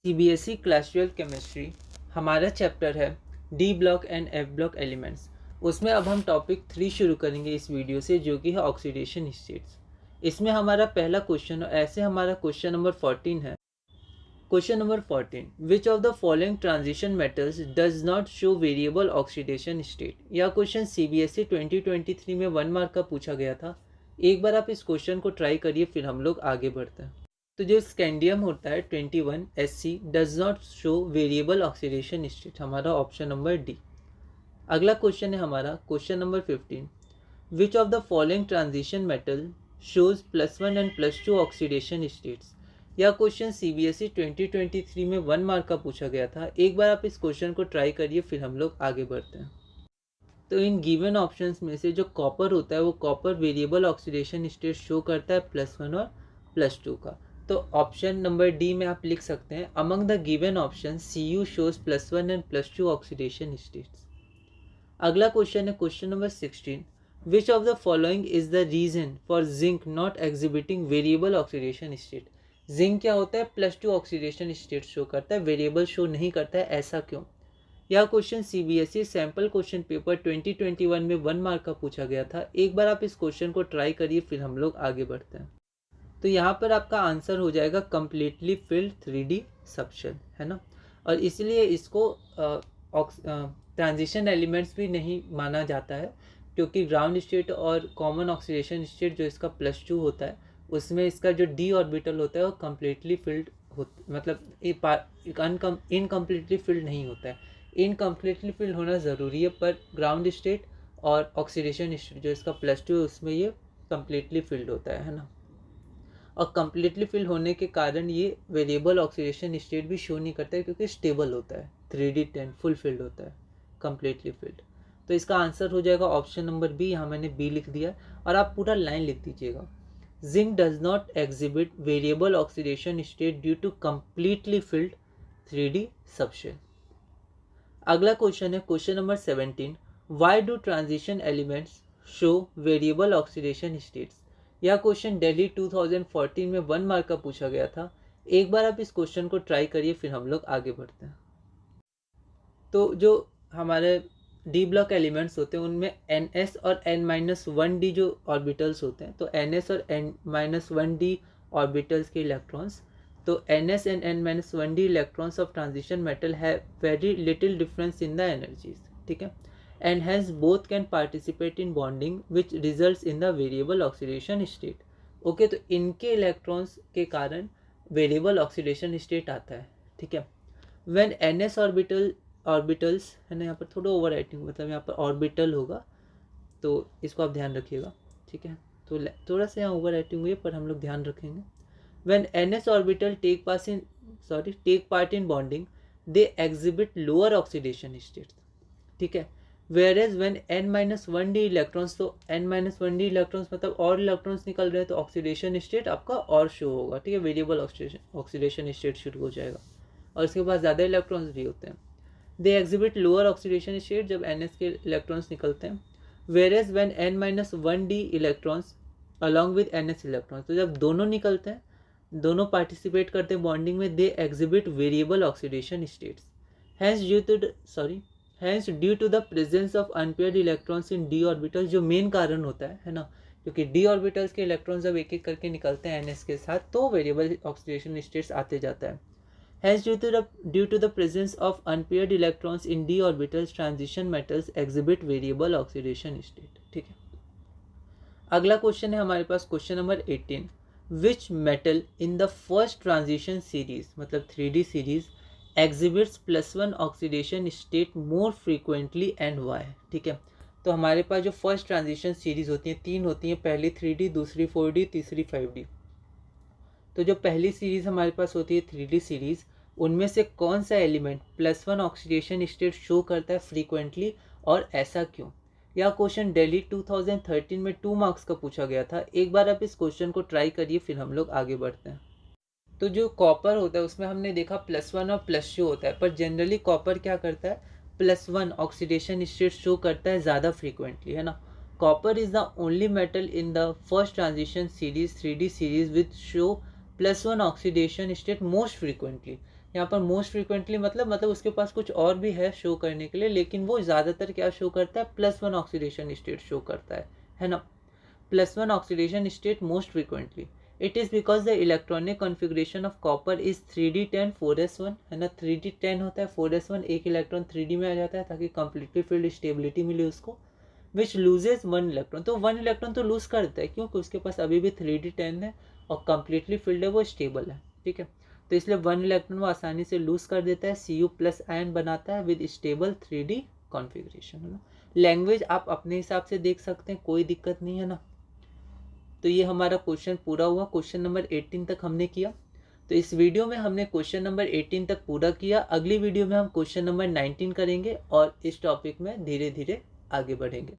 CBSE class 12 chemistry हमारा chapter है D block and F block elements. उसमें अब हम टॉपिक 3 शुरू करेंगे इस वीडियो से, जो कि है ऑक्सीडेशन स्टेट्स। इसमें हमारा पहला क्वेश्चन, ऐसे हमारा क्वेश्चन नंबर 14 है। Question number 14, which of the following transition metals does not show variable oxidation state. यह क्वेश्चन सीबीएसई 2023 में 1 मार्क का पूछा गया था। एक बार आप इस क्वेश्चन को ट्राई करिए, फिर हम लोग आगे बढ़ते हैं। तो जो स्कैंडियम होता है 21 SC does not show variable oxidation state, हमारा ऑप्शन नंबर डी। अगला क्वेश्चन है हमारा question number 15, which of the following transition metal shows +1 and +2 oxidation states. यह क्वेश्चन सीबीएसई 2023 में 1 मार्क का पूछा गया था। एक बार आप इस क्वेश्चन को ट्राई करिए, फिर हम लोग आगे बढ़ते हैं। तो इन गिवन ऑप्शंस में से जो कॉपर होता है वो copper variable oxidation state show करता है +1 और +2 का। तो ऑप्शन नंबर डी में आप लिख सकते हैं, among the given option Cu shows +1 and +2 oxidation states. अगला क्वेश्चन है question number 16, which of the following is the reason for zinc not exhibiting variable oxidation state. Zinc क्या होता है, +2 ऑक्सीडेशन स्टेट शो करता है, वेरिएबल शो नहीं करता है, ऐसा क्यों। यह question CBSE sample question paper 2021 में 1 मार्क का पूछा गया था। एक बार आप इस क्वेश्चन को ट्राई करिए, फिर हम लोग आगे बढ़ते हैं। तो यहाँ पर आपका आंसर हो जाएगा कम्प्लीटली फिल्ड 3D सबशेल, है ना। और इसलिए इसको ट्रांजिशन एलिमेंट्स भी नहीं माना जाता है, क्योंकि ग्राउंड स्टेट और कॉमन ऑक्सीडेशन स्टेट जो इसका +2 होता है, उसमें इसका जो डी ऑर्बिटल होता है वो कम्प्लीटली फिल्ड मतलब इनकम्प्लीटली फिल्ड नहीं होता है। इनकम्प्लीटली फिल्ड होना ज़रूरी है, पर ग्राउंड स्टेट और ऑक्सीडेशन स्टेट जो इसका +2 है उसमें ये कम्प्लीटली फिल्ड होता है ना। और कम्प्लीटली फिल होने के कारण ये वेरिएबल ऑक्सीडेशन स्टेट भी शो नहीं करता है, क्योंकि स्टेबल होता है, 3D10 फुल फिल्ड होता है, कम्प्लीटली फिल्ड। तो इसका आंसर हो जाएगा ऑप्शन नंबर बी। यहाँ मैंने बी लिख दिया और आप पूरा लाइन लिख दीजिएगा, zinc does not exhibit variable oxidation state due to completely filled 3D subshell. अगला क्वेश्चन है question number 17, why do transition elements show variable oxidation states. यह क्वेश्चन दिल्ली 2014 में 1 मार्क का पूछा गया था। एक बार आप इस क्वेश्चन को ट्राई करिए, फिर हम लोग आगे बढ़ते हैं। तो जो हमारे डी ब्लॉक एलिमेंट्स होते हैं उनमें NS और N-1D जो ऑर्बिटल्स होते हैं, तो NS और N-1D ऑर्बिटल्स के इलेक्ट्रॉन्स, तो NS and N-1D electrons of transition metal have very little difference in the energies, ठीक है, and hence both can participate in bonding which results in the variable oxidation state. Okay, तो इनके electrons के कारण variable oxidation state आता है, ठीक है। व्हेन NS ऑर्बिटल्स है ना, यहाँ पर थोड़ा ओवर राइटिंग, मतलब यहाँ पर ऑर्बिटल होगा, तो इसको आप ध्यान रखिएगा, ठीक है। तो थोड़ा सा यहाँ ओवर राइटिंग हुई है, पर हम लोग ध्यान रखेंगे। When NS orbital take part in bonding they exhibit lower oxidation states, ठीक है। Whereas when N-1D इलेक्ट्रॉन्स, तो N-1D इलेक्ट्रॉन्स मतलब और इलेक्ट्रॉन्स निकल रहे हैं, तो ऑक्सीडेशन स्टेट आपका और शो होगा, ठीक है, वेरिएबल ऑक्सीडेशन स्टेट शुरू हो जाएगा। और इसके बाद ज़्यादा इलेक्ट्रॉन्स भी होते हैं, दे एग्जिबिट लोअर ऑक्सीडेशन स्टेट जब NS के इलेक्ट्रॉन्स निकलते हैं। Whereas when N-1D electrons along with NS electrons, तो जब दोनों निकलते हैं, दोनों पार्टिसिपेट करते हैं बॉन्डिंग में, they exhibit variable oxidation states. Hence due to the presence of unpaired electrons in d orbitals, जो मेन कारण होता है ना, क्योंकि d orbitals के इलेक्ट्रॉन्स जब एक एक करके निकलते हैं NS के साथ, तो वेरिएबल ऑक्सीडेशन स्टेट्स आते जाता है। Hence due to the presence of unpaired electrons in d orbitals, transition metals exhibit variable oxidation state, ठीक है। अगला क्वेश्चन है हमारे पास question number 18, which metal in the first transition series, मतलब 3D series, exhibits +1 oxidation state more frequently and why, ठीक है। तो हमारे पास जो फर्स्ट ट्रांजिशन सीरीज होती हैं 3 होती हैं, पहली 3D, दूसरी 4D, तीसरी 5D। तो जो पहली सीरीज हमारे पास होती है 3D सीरीज, उनमें से कौन सा एलिमेंट +1 ऑक्सीडेशन स्टेट शो करता है फ्रीक्वेंटली, और ऐसा क्यों। यह क्वेश्चन दिल्ली 2013 में 2 मार्क्स का पूछा गया था। एक बार आप इस क्वेश्चन को ट्राई करिए, फिर हम लोग आगे बढ़ते हैं। तो जो कॉपर होता है उसमें हमने देखा +1 और +2 होता है, पर जनरली कॉपर क्या करता है, +1 ऑक्सीडेशन स्टेट शो करता है ज़्यादा फ्रीक्वेंटली, है ना। Copper is the only metal in the first transition series 3D series which show +1 oxidation state most frequently. यहाँ पर मोस्ट फ्रीक्वेंटली मतलब उसके पास कुछ और भी है शो करने के लिए, लेकिन वो ज़्यादातर क्या शो करता है, +1 ऑक्सीडेशन स्टेट शो करता है ना। +1 oxidation state most frequently, it is because the electronic configuration of copper is 3d10 4s1, है ना। 3d10 होता है, 4s1 एक इलेक्ट्रॉन 3d में आ जाता है ताकि कंप्लीटली फील्ड स्टेबिलिटी मिले उसको, विच लूजेज 1 इलेक्ट्रॉन। तो 1 इलेक्ट्रॉन तो लूज करता है, क्योंकि उसके पास अभी भी 3d10 है और कंप्लीटली फील्ड है, वो स्टेबल है, ठीक है। तो इसलिए 1 इलेक्ट्रॉन वो आसानी से लूज कर देता है, Cu+ आयन बनाता है विद स्टेबल 3d कॉन्फ़िगरेशन, है ना। लैंग्वेज आप अपने हिसाब से देख सकते हैं, कोई दिक्कत नहीं है ना। तो ये हमारा क्वेश्चन पूरा हुआ, क्वेश्चन नंबर 18 तक हमने किया। तो इस वीडियो में हमने क्वेश्चन नंबर 18 तक पूरा किया। अगली वीडियो में हम क्वेश्चन नंबर 19 करेंगे और इस टॉपिक में धीरे धीरे आगे बढ़ेंगे।